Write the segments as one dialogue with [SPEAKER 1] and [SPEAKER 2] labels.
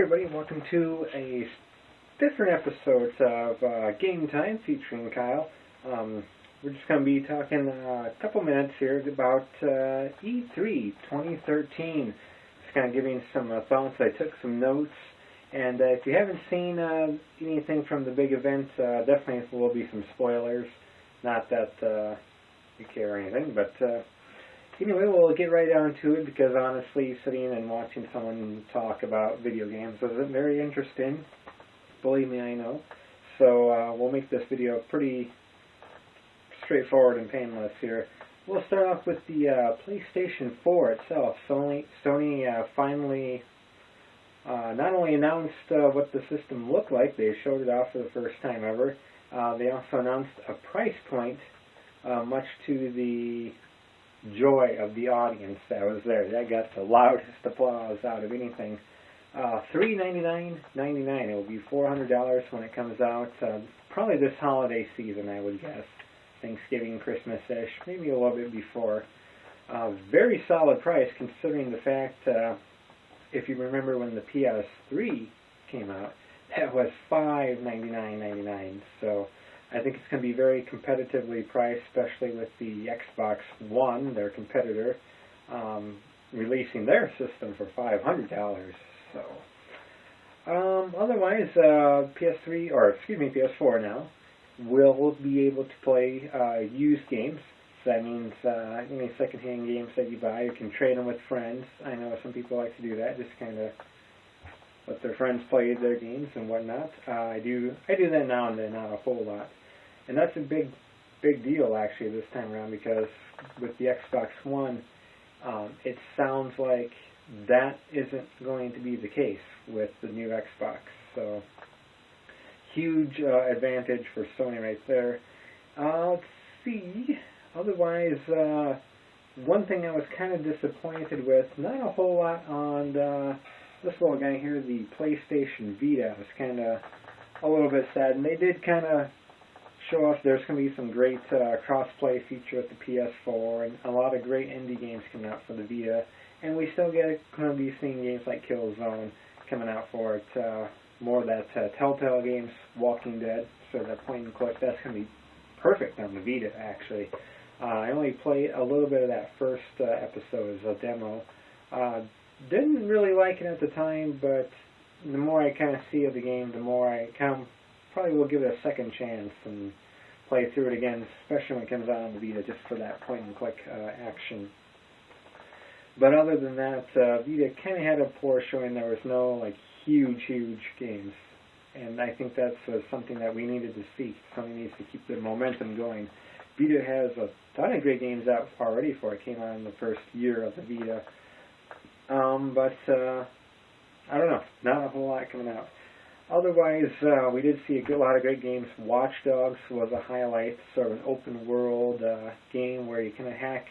[SPEAKER 1] everybody, and welcome to a different episode of Game Time featuring Kyle. We're just going to be talking a couple minutes here about E3 2013. Just kind of giving some thoughts. I took some notes, and if you haven't seen anything from the big event, definitely there will be some spoilers. Not that you care or anything, but anyway, we'll get right down to it because honestly, sitting and watching someone talk about video games isn't very interesting. Believe me, I know. So we'll make this video pretty straightforward and painless here. We'll start off with the PlayStation 4 itself. Sony finally not only announced what the system looked like, they showed it off for the first time ever. They also announced a price point, much to the joy of the audience that was there. That got the loudest applause out of anything. $399.99. It will be $400 when it comes out. Probably this holiday season, I would guess. Thanksgiving, Christmas-ish, maybe a little bit before. Very solid price considering the fact, if you remember when the PS3 came out, that was $599.99. So I think it's going to be very competitively priced, especially with the Xbox One, their competitor, releasing their system for $500. So, otherwise, PS4 now will be able to play used games. So that means any secondhand games that you buy, you can trade them with friends. I know some people like to do that, just kind of let their friends play their games and whatnot. I do that now and then, not a whole lot. And that's a big deal actually this time around, because with the Xbox One, it sounds like that isn't going to be the case with the new Xbox. So huge advantage for Sony right there. Let's see. Otherwise, one thing I was kind of disappointed with, not a whole lot on this little guy here, the PlayStation Vita. I was kind of a little bit sad, and they did kind of show off there's going to be some great cross-play feature with the PS4 and a lot of great indie games coming out for the Vita. And we still going to be seeing games like Killzone coming out for it. More of that Telltale games, Walking Dead, so that point and click, that's going to be perfect on the Vita actually. I only played a little bit of that first episode as a demo. Didn't really like it at the time, but the more I kind of see of the game, the more I probably will give it a second chance and play through it again, especially when it comes out on the Vita, just for that point-and-click action. But other than that, Vita kind of had a poor showing. There was no like huge games, and I think that's something that we needed to see. Something needs to keep the momentum going. Vita has a ton of great games out already for it. Came out in the first year of the Vita, but I don't know, not a whole lot coming out. Otherwise, we did see a lot of great games. Watch Dogs was a highlight, sort of an open world game where you kind of hack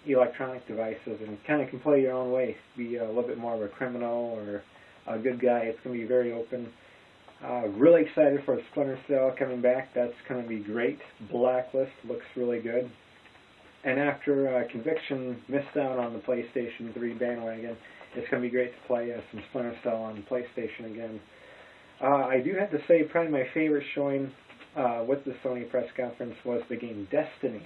[SPEAKER 1] electronic devices and kind of can play your own way, be a little bit more of a criminal or a good guy. It's going to be very open. Really excited for Splinter Cell coming back. That's going to be great. Blacklist looks really good. And after Conviction missed out on the PlayStation 3 bandwagon, it's going to be great to play some Splinter Cell on PlayStation again. I do have to say probably my favorite showing with the Sony press conference was the game Destiny.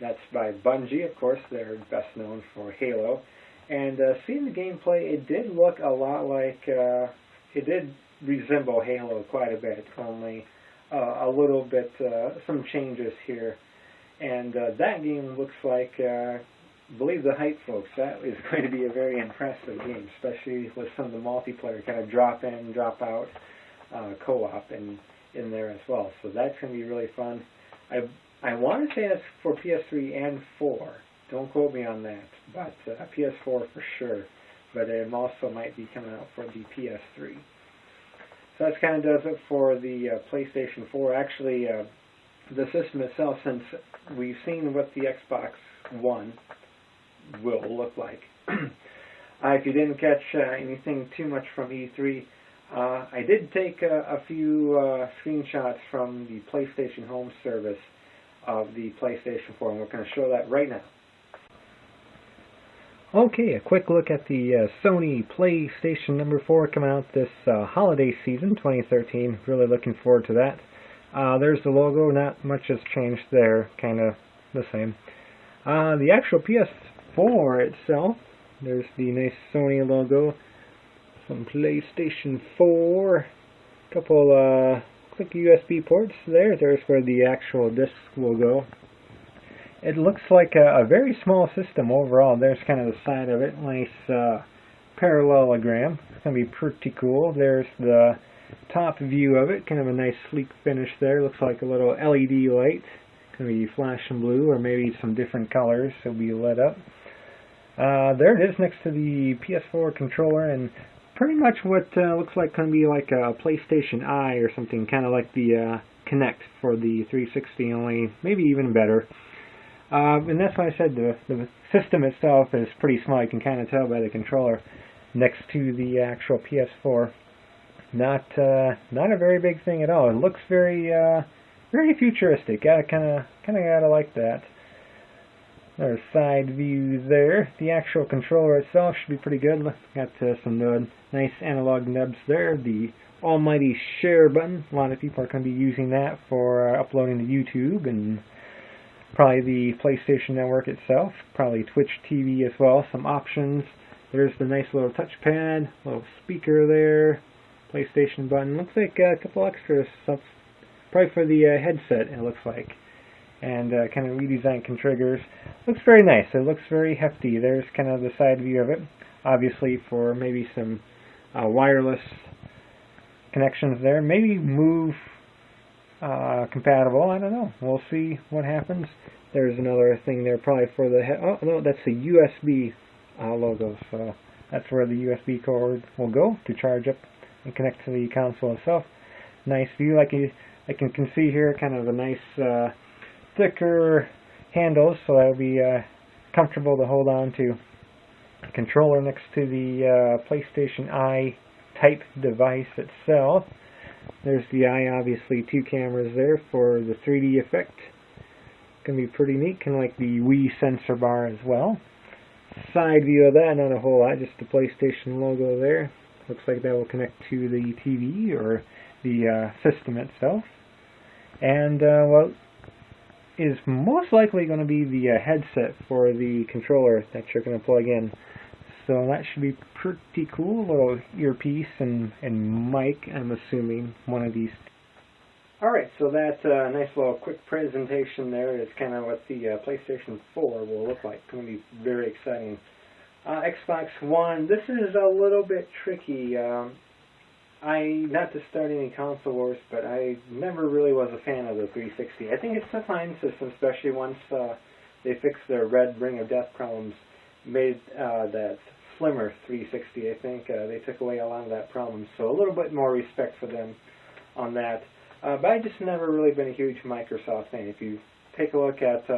[SPEAKER 1] That's by Bungie, of course. They're best known for Halo. And seeing the gameplay, it did look a lot like, it did resemble Halo quite a bit, only a little bit, some changes here. And that game looks like, believe the hype folks, that is going to be a very impressive game, especially with some of the multiplayer kind of drop in, drop out co-op in there as well. So that's going to be really fun. I want to say that's for PS3 and 4. Don't quote me on that, but PS4 for sure. But it also might be coming out for the PS3. So that kind of does it for the PlayStation 4. Actually, the system itself, since we've seen what the Xbox One will look like. If you didn't catch anything too much from E3, I did take a few screenshots from the PlayStation Home service of the PlayStation 4, and we're going to show that right now. Okay, a quick look at the Sony PlayStation number 4 coming out this holiday season, 2013. Really looking forward to that. There's the logo, not much has changed there, kind of the same. The actual PS4 itself, there's the nice Sony logo, some PlayStation 4, couple quick USB ports there. There's where the actual disc will go. It looks like a very small system overall. There's kind of the side of it, nice parallelogram. It's going to be pretty cool. There's the top view of it, kind of a nice sleek finish there. Looks like a little LED light. Going to be flashing blue or maybe some different colors. It'll be lit up. There it is next to the PS4 controller, and pretty much what looks like going to be like a PlayStation Eye or something, kind of like the Kinect for the 360, only maybe even better. And that's why I said the system itself is pretty small. You can kind of tell by the controller next to the actual PS4. Not a very big thing at all. It looks very futuristic. Kind of gotta like that. There's side view there. The actual controller itself should be pretty good. Got some nice analog nubs there. The almighty share button. A lot of people are going to be using that for uploading to YouTube and probably the PlayStation Network itself, probably Twitch TV as well, some options. There's the nice little touchpad, little speaker there, PlayStation button. Looks like a couple extra stuff, probably for the headset, it looks like. And kind of redesigned triggers. Looks very nice. It looks very hefty. There's kind of the side view of it. Obviously for maybe some wireless connections there. Maybe move compatible. I don't know. We'll see what happens. There's another thing there probably for the head. Oh no, that's the USB logo. So that's where the USB cord will go to charge up and connect to the console itself. Nice view. Like you can see here, kind of a nice thicker handles, so that'll be comfortable to hold on to. Controller next to the PlayStation Eye type device itself. There's the eye, obviously, two cameras there for the 3D effect. Gonna be pretty neat, kind of like the Wii sensor bar as well. Side view of that, not a whole lot, just the PlayStation logo there. Looks like that will connect to the TV or the system itself. And what is most likely going to be the headset for the controller that you're going to plug in. So that should be pretty cool. A little earpiece and mic, I'm assuming, one of these. Alright, so that's a nice little quick presentation there. It's kind of what the PlayStation 4 will look like. It's going to be very exciting. Xbox One, this is a little bit tricky. Not to start any console wars, but I never really was a fan of the 360. I think it's a fine system, especially once they fixed their red ring of death problems, made that slimmer 360. I think they took away a lot of that problem, so a little bit more respect for them on that. But I just never really been a huge Microsoft fan. If you take a look at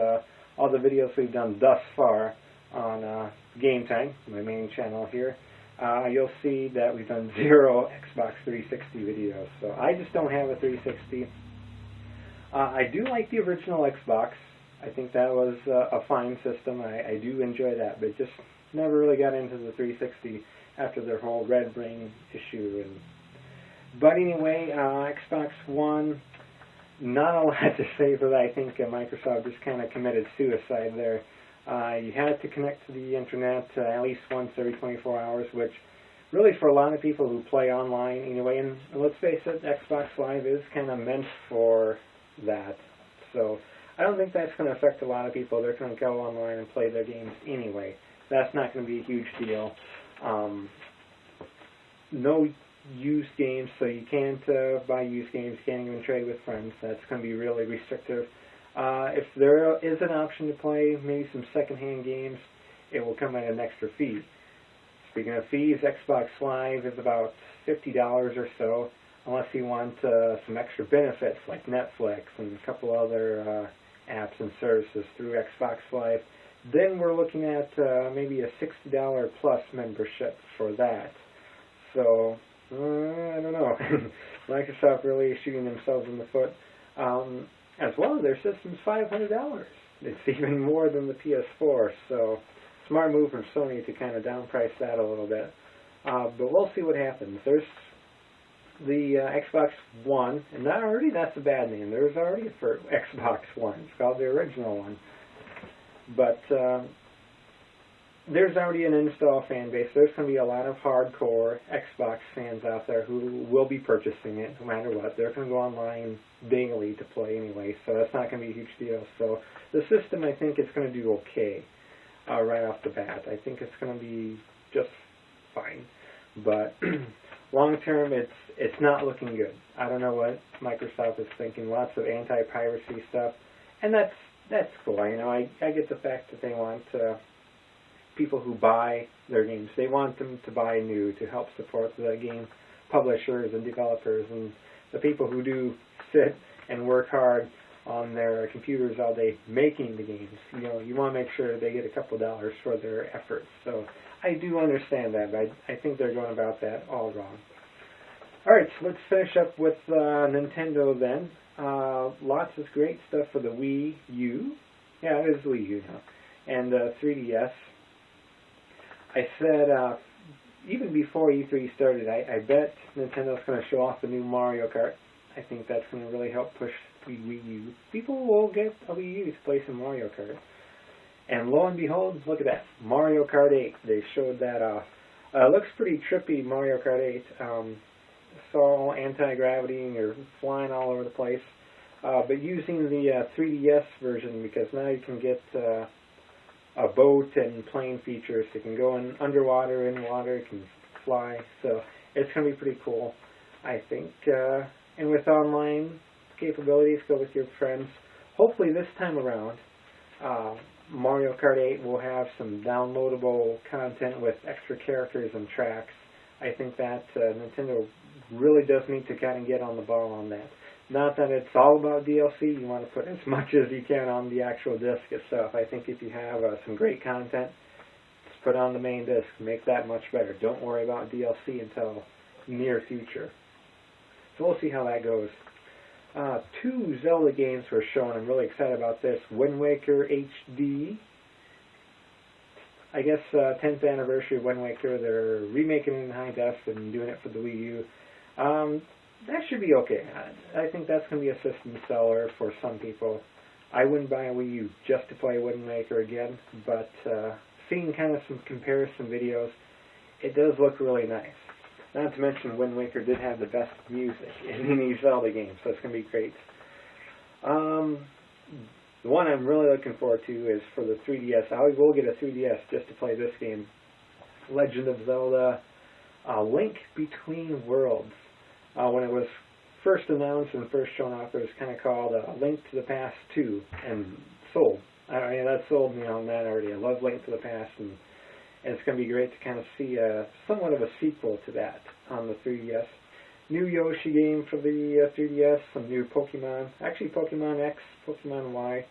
[SPEAKER 1] all the videos we've done thus far on Game Time, my main channel here, you'll see that we've done 0 Xbox 360 videos. So I just don't have a 360. I do like the original Xbox. I think that was a fine system. I do enjoy that, but just never really got into the 360 after their whole red ring issue. But anyway, Xbox One, not a lot to say for that. I think Microsoft just kind of committed suicide there. You had to connect to the internet at least once every 24 hours, which really for a lot of people who play online anyway, and let's face it, Xbox Live is kind of meant for that. So I don't think that's going to affect a lot of people. They're going to go online and play their games anyway. That's not going to be a huge deal. No used games, so you can't buy used games, you can't even trade with friends. That's going to be really restrictive. If there is an option to play maybe some second-hand games, it will come at an extra fee. Speaking of fees, Xbox Live is about $50 or so, unless you want some extra benefits like Netflix and a couple other apps and services through Xbox Live. Then we're looking at maybe a $60 plus membership for that. So, I don't know. Microsoft really is shooting themselves in the foot. As well, their system's $500. It's even more than the PS4, so smart move from Sony to kind of downprice that a little bit. But we'll see what happens. There's the Xbox One, and that's a bad name. There's already a for Xbox One. It's called the original one. But there's already an install fan base. There's going to be a lot of hardcore Xbox fans out there who will be purchasing it no matter what. They're going to go online daily to play anyway, so that's not going to be a huge deal. So the system, I think, is going to do okay right off the bat. I think it's going to be just fine. But long term, it's not looking good. I don't know what Microsoft is thinking. Lots of anti-piracy stuff, and that's cool. I get the fact that they want people who buy their games. They want them to buy new to help support the game publishers and developers and the people who do sit and work hard on their computers all day making the games. You want to make sure they get a couple dollars for their efforts. So I do understand that, but I think they're going about that all wrong. Alright, so let's finish up with Nintendo then. Lots of great stuff for the Wii U. Yeah, it is Wii U now. And 3DS. I said, even before E3 started, I bet Nintendo's going to show off the new Mario Kart. I think that's going to really help push the Wii U. People will get a Wii U to play some Mario Kart. And lo and behold, look at that. Mario Kart 8. They showed that off. Looks pretty trippy, Mario Kart 8. It's all anti-gravity and you're flying all over the place. But using the 3DS version, because now you can get a boat and plane features. You can go in underwater, in water, you can fly. So it's going to be pretty cool, I think. And with online capabilities, go with your friends. Hopefully this time around, Mario Kart 8 will have some downloadable content with extra characters and tracks. I think that Nintendo really does need to kind of get on the ball on that. Not that it's all about DLC. You want to put as much as you can on the actual disc itself. I think if you have some great content, just put on the main disc. Make that much better. Don't worry about DLC until near future. So we'll see how that goes. 2 Zelda games were shown. I'm really excited about this. Wind Waker HD. I guess 10th anniversary of Wind Waker. They're remaking it in high def and doing it for the Wii U. That should be okay. I think that's going to be a system seller for some people. I wouldn't buy a Wii U just to play Wind Waker again, but seeing kind of some comparison videos, it does look really nice. Not to mention Wind Waker did have the best music in any Zelda game, so it's going to be great. The one I'm really looking forward to is for the 3DS. I will get a 3DS just to play this game. Legend of Zelda, Link Between Worlds. When it was first announced and first shown off, it was kind of called Link to the Past 2, and sold. I mean, that sold me on that already. I love Link to the Past, and it's going to be great to kind of see somewhat of a sequel to that on the 3DS. New Yoshi game for the 3DS, some new Pokemon. Actually, Pokemon X, Pokemon Y.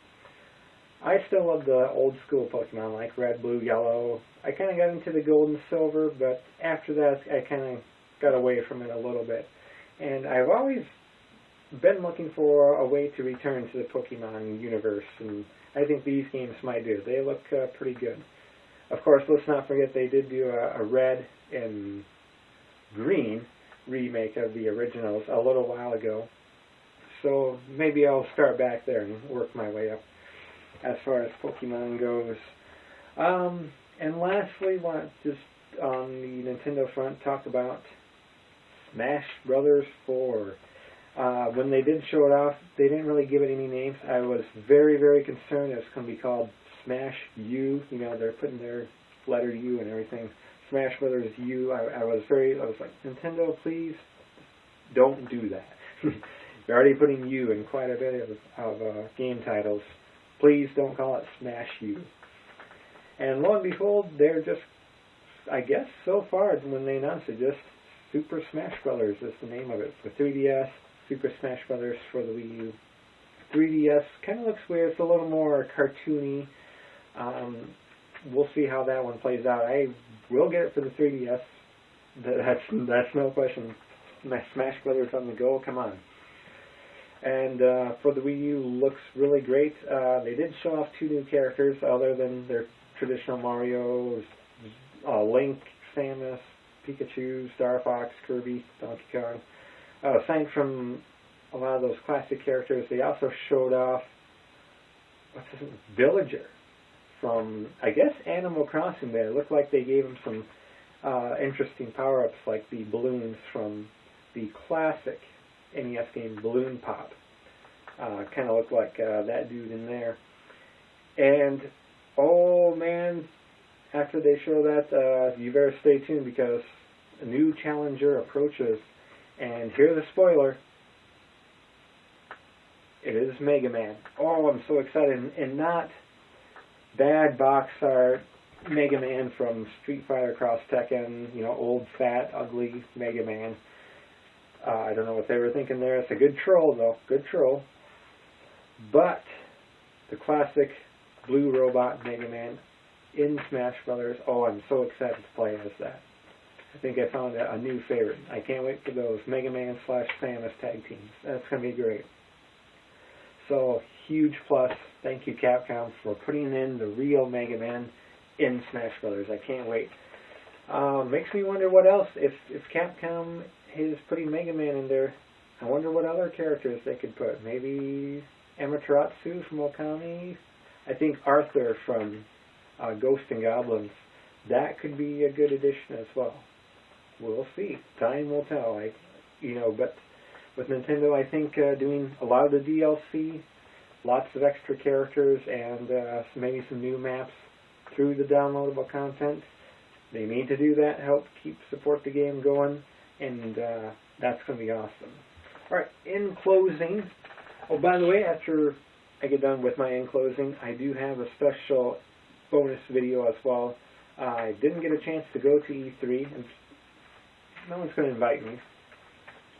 [SPEAKER 1] I still love the old school Pokemon, like Red, Blue, Yellow. I kind of got into the Gold and Silver, but after that, I kind of got away from it a little bit. And I've always been looking for a way to return to the Pokemon universe, and I think these games might do. They look pretty good. Of course, let's not forget they did do a Red and Green remake of the originals a little while ago. So maybe I'll start back there and work my way up as far as Pokemon goes. And lastly, want just on the Nintendo front, talk about Smash Brothers 4. When they did show it off, they didn't really give it any names. I was very, very concerned it's going to be called Smash U. You know, they're putting their letter U and everything. Smash Brothers U. I was like, Nintendo, please don't do that. You're already putting U in quite a bit of game titles. Please don't call it Smash U. And lo and behold, they're just, I guess, so far when they announced it, just Super Smash Brothers is the name of it. For 3DS, Super Smash Brothers for the Wii U. 3DS kind of looks weird. It's a little more cartoony. We'll see how that one plays out. I will get it for the 3DS. That's no question. Smash Brothers on the go. Come on. And for the Wii U, looks really great. They did show off 2 new characters other than their traditional Mario, Link, Samus, Pikachu, Star Fox, Kirby, Donkey Kong. Aside from a lot of those classic characters, they also showed off Villager from, I guess, Animal Crossing. There, it looked like they gave him some interesting power-ups, like the balloons from the classic NES game Balloon Pop. Kind of looked like that dude in there. And oh man, after they show that, you better stay tuned because a new challenger approaches. And here's a spoiler. It is Mega Man. Oh, I'm so excited. And not bad box art Mega Man from Street Fighter Cross Tekken, you know, old, fat, ugly Mega Man. I don't know what they were thinking there. It's a good troll, though. Good troll. But the classic blue robot Mega Man in Smash Brothers. Oh, I'm so excited to play as that. I think I found a new favorite. I can't wait for those Mega Man / Samus tag teams. That's going to be great. So, huge plus. Thank you, Capcom, for putting in the real Mega Man in Smash Brothers. I can't wait. Makes me wonder what else. If Capcom is putting Mega Man in there, I wonder what other characters they could put. Maybe Amaterasu from Okami. I think Arthur from Ghosts and Goblins. That could be a good addition as well. We'll see. Time will tell. But with Nintendo, I think doing a lot of the DLC, lots of extra characters, and maybe some new maps through the downloadable content. They need to do that, help support the game going, and that's going to be awesome. Alright, in closing, oh, by the way, after I get done with my in closing, I do have a special bonus video as well. I didn't get a chance to go to E3, and no one's going to invite me,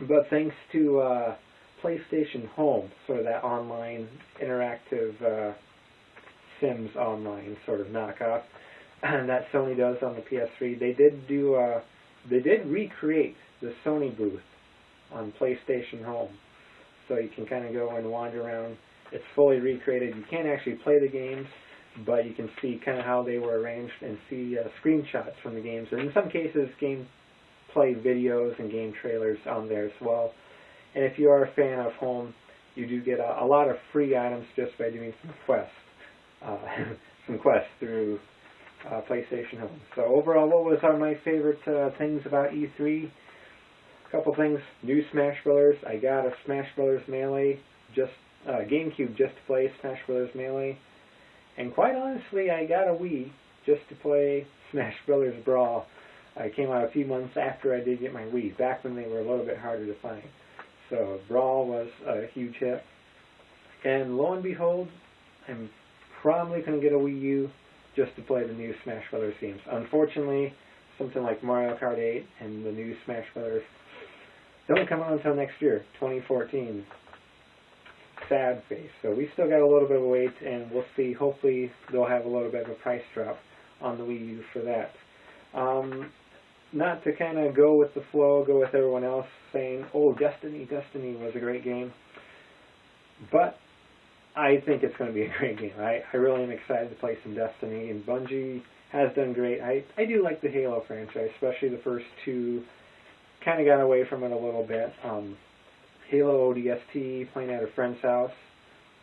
[SPEAKER 1] but thanks to PlayStation Home, sort of that online interactive Sims online sort of knockoff that Sony does on the PS3, they did recreate the Sony booth on PlayStation Home, so you can kind of go and wander around. It's fully recreated. You can't actually play the games, but you can see kind of how they were arranged and see screenshots from the games, and in some cases gameplay videos and game trailers on there as well. And if you are a fan of Home, you do get a lot of free items just by doing some quests through PlayStation Home. So overall, what was my favorite things about E3? A couple things. New Smash Brothers. I got a Smash Brothers Melee, GameCube just to play Smash Brothers Melee. And quite honestly, I got a Wii just to play Smash Brothers Brawl. It came out a few months after I did get my Wii, back when they were a little bit harder to find. So Brawl was a huge hit. And lo and behold, I'm probably going to get a Wii U just to play the new Smash Brothers games. Unfortunately, something like Mario Kart 8 and the new Smash Brothers don't come out until next year, 2014. Sad face. So we still got a little bit of a wait, and we'll see. Hopefully they'll have a little bit of a price drop on the Wii U for that. Not to kind of go with the flow, go with everyone else saying, oh, Destiny was a great game. But I think it's going to be a great game. I really am excited to play some Destiny, and Bungie has done great. I do like the Halo franchise, especially the first two. Kind of got away from it a little bit. Halo ODST, playing at a friend's house,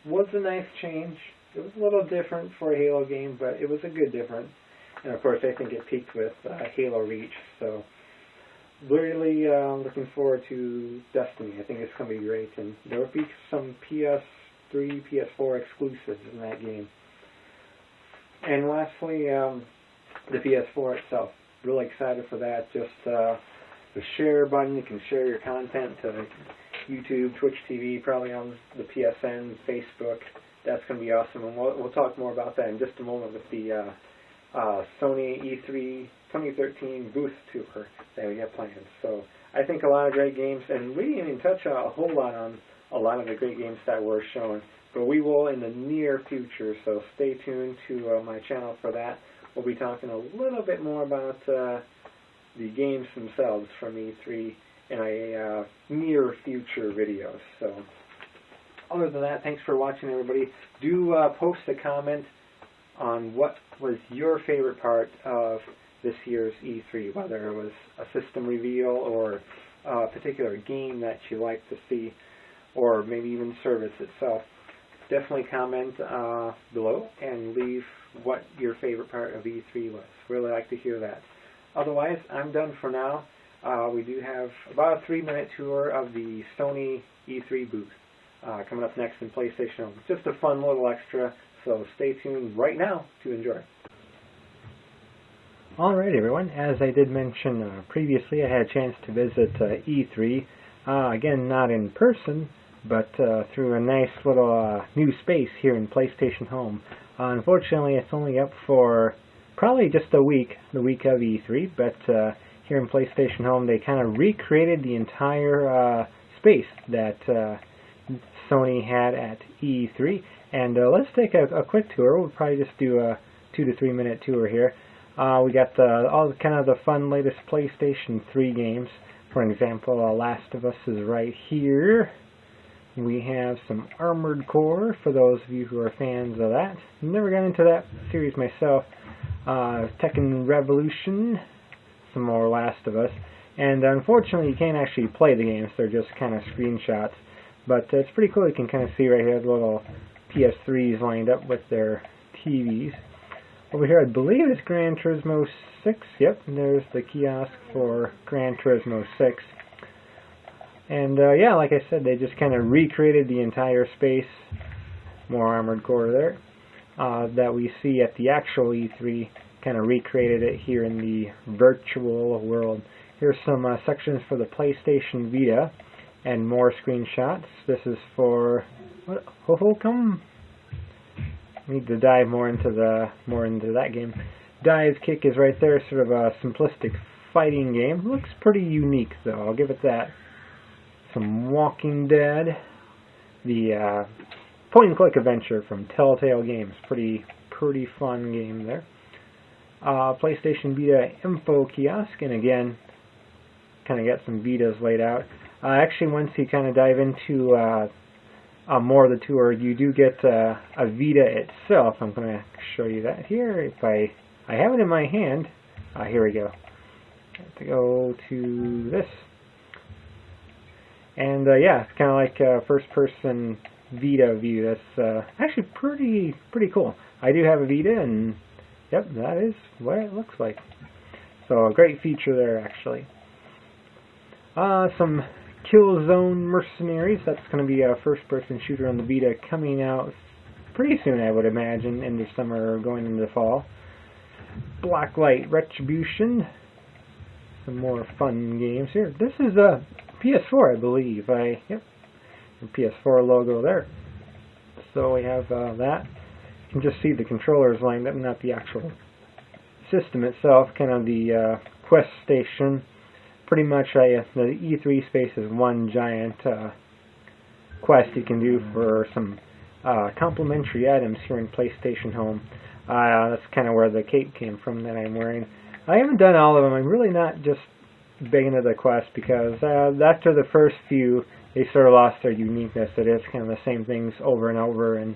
[SPEAKER 1] was a nice change. It was a little different for a Halo game, but it was a good difference. And of course, I think it peaked with Halo Reach. So really looking forward to Destiny. I think it's going to be great. And there will be some PS3, PS4 exclusives in that game. And lastly, the PS4 itself. Really excited for that. Just the share button. You can share your content to YouTube, Twitch TV, probably on the PSN, Facebook. That's going to be awesome. And we'll talk more about that in just a moment with the Sony E3 2013 booth tour that we have planned. So I think a lot of great games, and we didn't even touch a whole lot on a lot of the great games that were shown, but we will in the near future, so stay tuned to my channel for that. We'll be talking a little bit more about the games themselves from E3 in a near future videos. So other than that, thanks for watching, everybody. Do post a comment on what was your favorite part of this year's E3, whether it was a system reveal or a particular game that you like to see, or maybe even service itself. Definitely comment below and leave what your favorite part of E3 was. Really like to hear that. Otherwise, I'm done for now. We do have about a 3-minute tour of the Sony E3 booth coming up next in PlayStation Home. Just a fun little extra, so stay tuned right now to enjoy. Alright everyone, as I did mention previously, I had a chance to visit E3. Again, not in person, but through a nice little new space here in PlayStation Home. Unfortunately, it's only up for probably just a week, the week of E3, but here in PlayStation Home they kind of recreated the entire space that Sony had at E3. And let's take a quick tour. We'll probably just do a 2 to 3 minute tour here. We got all kind of the fun latest PlayStation 3 games. For example, Last of Us is right here. We have some Armored Core, for those of you who are fans of that. Never got into that series myself. Tekken Revolution, some more Last of Us. And unfortunately, you can't actually play the games. They're just kind of screenshots. But it's pretty cool. You can kind of see right here the little PS3s lined up with their TVs. Over here, I believe it's Gran Turismo 6. Yep, and there's the kiosk for Gran Turismo 6. And yeah, like I said, they just kind of recreated the entire space. More Armored Core there. That we see at the actual E3. Kind of recreated it here in the virtual world. Here's some sections for the PlayStation Vita. And more screenshots. This is for... what? Ho-ho-come? Need to dive more into that game. Dive Kick is right there, sort of a simplistic fighting game. Looks pretty unique though, I'll give it that. Some Walking Dead. The point and click adventure from Telltale Games. Pretty fun game there. PlayStation Vita info kiosk, and again, kind of got some Vitas laid out. Actually, once you kind of dive into more of the tour, you do get a Vita itself. I'm going to show you that here. If I have it in my hand. Here we go. I have to go to this. And yeah, it's kind of like a first-person Vita view. That's actually pretty cool. I do have a Vita, and yep, that is what it looks like. So a great feature there, actually. Some Killzone Mercenaries. That's going to be a first-person shooter on the Vita, coming out pretty soon, I would imagine, in the summer or going into the fall. Blacklight Retribution. Some more fun games here. This is a PS4, I believe. Yep, the PS4 logo there. So we have that. You can just see the controllers lined up, not the actual system itself. Kind of the quest station. Pretty much the E3 space is one giant quest you can do for some complimentary items here in PlayStation Home. That's kind of where the cape came from that I'm wearing. I haven't done all of them. I'm really not just big into the quest because after the first few, they sort of lost their uniqueness. It is kind of the same things over and over, and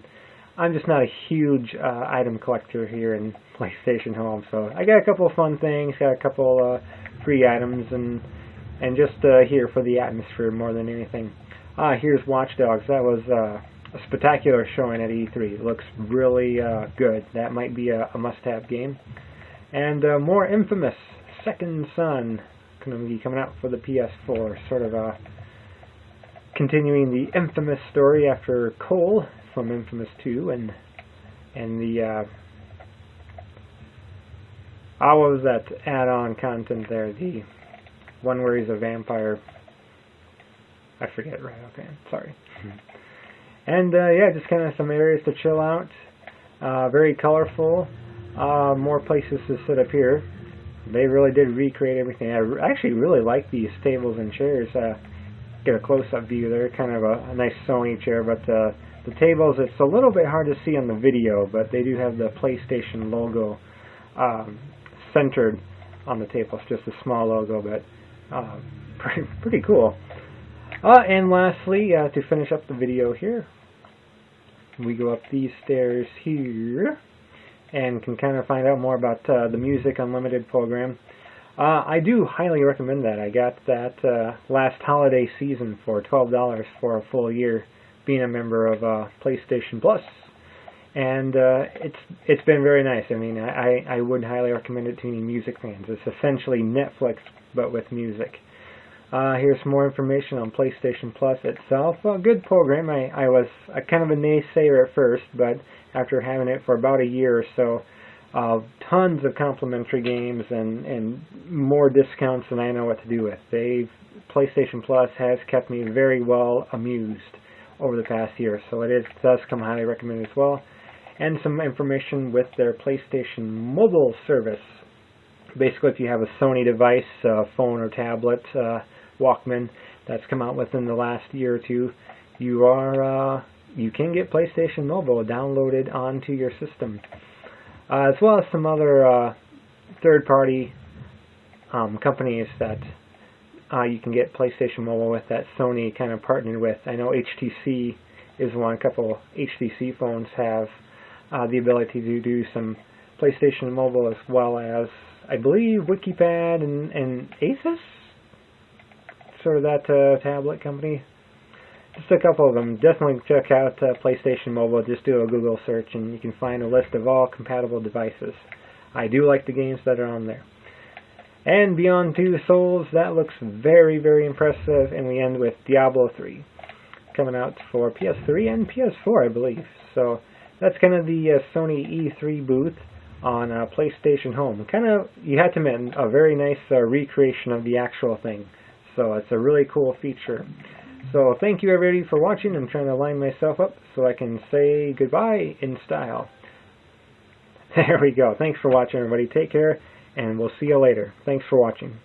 [SPEAKER 1] I'm just not a huge item collector here in PlayStation Home. So I got a couple of fun things, got a couple free items, and just here for the atmosphere more than anything. Here's Watch Dogs. That was a spectacular showing at E3. It looks really good. That might be a must-have game. And more Infamous, Second Son, going to be coming out for the PS4. Sort of continuing the Infamous story after Cole from Infamous 2, and the what was that add-on content there? The one where he's a vampire. I forget, right? Okay, sorry. And yeah, just kind of some areas to chill out. Very colorful. More places to sit up here. They really did recreate everything. I actually really like these tables and chairs. Get a close-up view there. Kind of a nice Sony chair, but the tables, it's a little bit hard to see on the video, but they do have the PlayStation logo centered on the table. It's just a small logo, but pretty cool. And lastly, to finish up the video here, we go up these stairs here and can kind of find out more about the Music Unlimited program. I do highly recommend that. I got that last holiday season for $12 for a full year, being a member of PlayStation Plus, and it's been very nice. I mean, I would highly recommend it to any music fans. It's essentially Netflix but with music. Here's some more information on PlayStation Plus itself. A good program. I was kind of a naysayer at first, but after having it for about a year or so, tons of complimentary games and more discounts than I know what to do with. PlayStation Plus has kept me very well amused over the past year, so it does come highly recommended as well. And some information with their PlayStation mobile service. Basically, if you have a Sony device, phone or tablet, Walkman, that's come out within the last year or two, you can get PlayStation Mobile downloaded onto your system. As well as some other third-party companies that you can get PlayStation Mobile with that Sony kind of partnered with. I know HTC is one. A couple HTC phones have the ability to do some PlayStation Mobile, as well as, I believe, WikiPad and Asus, sort of that tablet company. Just a couple of them. Definitely check out PlayStation Mobile. Just do a Google search and you can find a list of all compatible devices. I do like the games that are on there. And Beyond Two Souls, that looks very, very impressive. And we end with Diablo 3, coming out for PS3 and PS4, I believe. So that's kind of the Sony E3 booth on PlayStation Home. Kind of, you have to admit, a very nice recreation of the actual thing. So it's a really cool feature. So thank you everybody for watching. I'm trying to line myself up so I can say goodbye in style. There we go. Thanks for watching everybody. Take care and we'll see you later. Thanks for watching.